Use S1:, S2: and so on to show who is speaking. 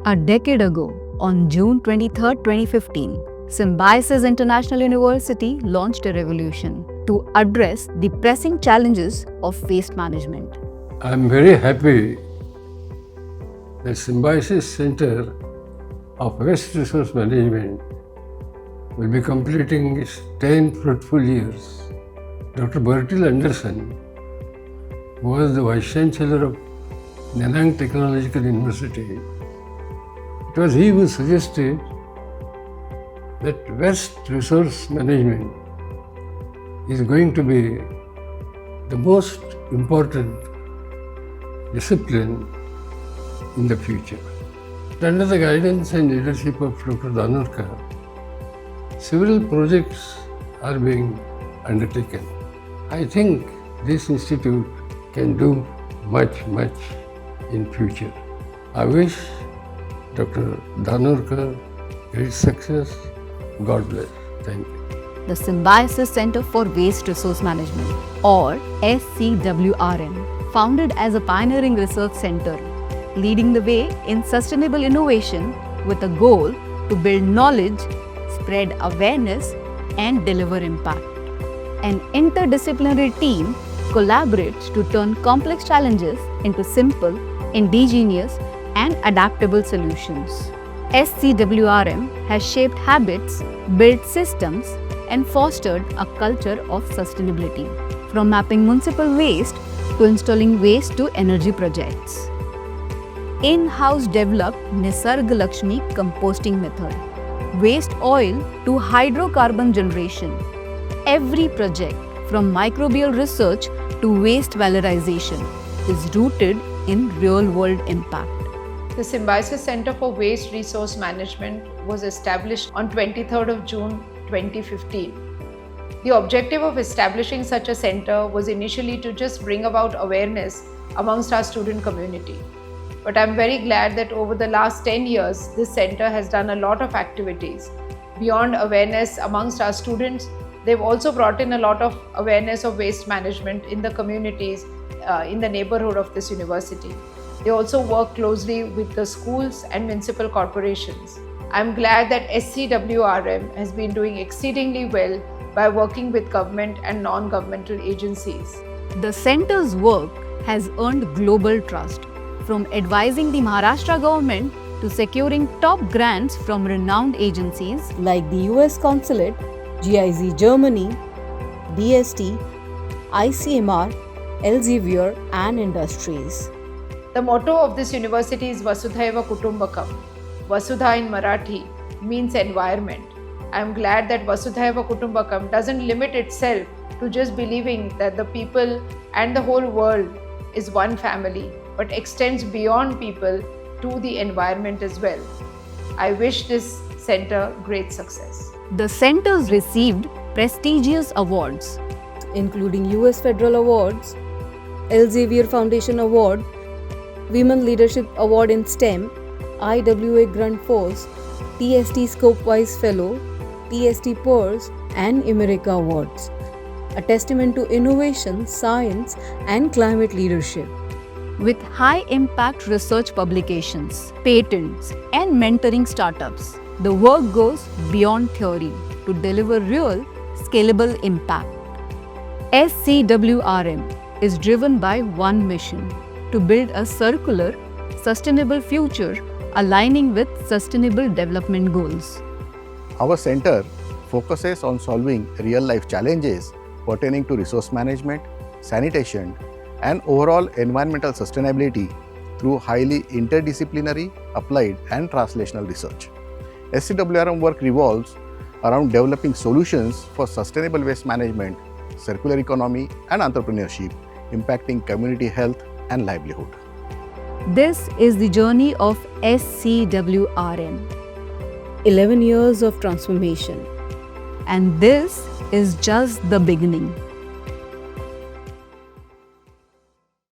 S1: A decade ago, on June 23, 2015, Symbiosis International University launched a revolution to address the pressing challenges of waste management.
S2: I am very happy that Symbiosis Center of Waste Resource Management will be completing its 10 fruitful years. Dr. Bertil Anderson, who was the Vice Chancellor of Nanyang Technological University, it was he who suggested that waste resource management is going to be the most important discipline in the future. Under the guidance and leadership of Dr. Dhanurkar, several projects are being undertaken. I think this institute can do much in future. I wish Dr. Dhanurkar great success. God bless. Thank you.
S1: The Symbiosis Center for Waste Resource Management, or SCWRM, founded as a pioneering research center, leading the way in sustainable innovation with a goal to build knowledge, spread awareness, and deliver impact. An interdisciplinary team collaborates to turn complex challenges into simple, indigenous, and adaptable solutions. SCWRM has shaped habits, built systems, and fostered a culture of sustainability, from mapping municipal waste to installing waste to energy projects. In-house developed Nisarg Lakshmi composting method, waste oil to hydrocarbon generation. Every project, from microbial research to waste valorization, is rooted in real-world impact.
S3: The Symbiosis Center for Waste Resource Management was established on 23rd of June 2015. The objective of establishing such a center was initially to just bring about awareness amongst our student community. But I'm very glad that over the last 10 years, this center has done a lot of activities. Beyond awareness amongst our students, they've also brought in a lot of awareness of waste management in the communities, in the neighborhood of this university. They also work closely with the schools and municipal corporations. I'm glad that SCWRM has been doing exceedingly well by working with government and non-governmental agencies.
S1: The center's work has earned global trust, from advising the Maharashtra government to securing top grants from renowned agencies like the US Consulate, GIZ Germany, DST, ICMR, Elsevier, and industries.
S3: The motto of this university is Vasudhaiva Kutumbakam. Vasudha in Marathi means environment. I am glad that Vasudhaiva Kutumbakam doesn't limit itself to just believing that the people and the whole world is one family, but extends beyond people to the environment as well. I wish this center great success.
S1: The centers received prestigious awards,
S4: including US Federal Awards, Elsevier Foundation Award, Women Leadership Award in STEM, IWA Grand Force, TST Scopewise Fellow, TST Purs, and Emerika Awards, a testament to innovation, science, and climate leadership.
S1: with high-impact research publications, patents, and mentoring startups. The work goes beyond theory to deliver real, scalable impact. SCWRM is driven by one mission: to build a circular, sustainable future aligning with Sustainable Development Goals.
S5: Our center focuses on solving real-life challenges pertaining to resource management, sanitation, and overall environmental sustainability through highly interdisciplinary, applied, and translational research. SCWRM work revolves around developing solutions for sustainable waste management, circular economy, and entrepreneurship, impacting community health and livelihood.
S1: This is the journey of SCWRM.
S4: 11 years of transformation.
S1: And this is just the beginning.